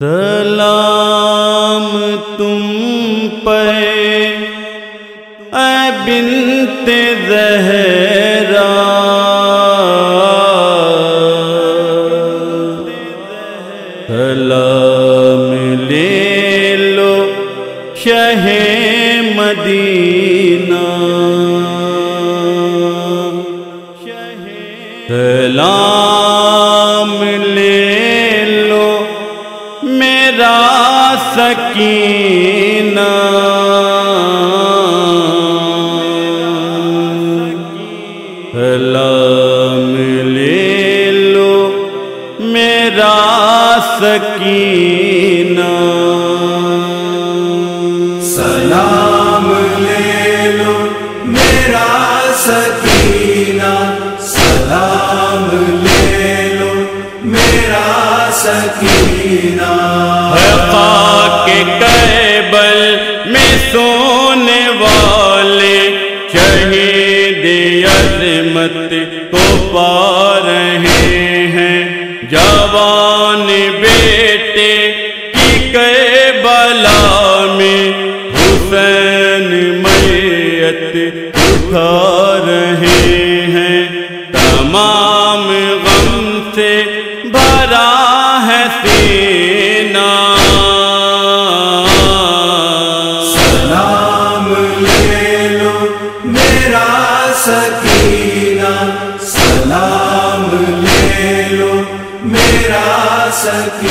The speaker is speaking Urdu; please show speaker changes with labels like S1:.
S1: سلام تم پہ اے بنت زہرا، سلام لے لو شہ مدینہ، سلام لے لو میرا سکینہ، سلام لے لو میرا سکینہ،
S2: سلام لے لو میرا سکینہ، سلام لے لو میرا سکینہ۔
S1: ہے خاک کربل میں سونے والے شہید عظمت کو پا رہے ہیں، جوان بیٹے کی کربلا میں حسین میت اٹھا رہے ہیں، تمام غم سے بھرا ہے سینہ،
S2: سلام لے لو میرا سکینہ، سلام لے لو میرا سکینہ۔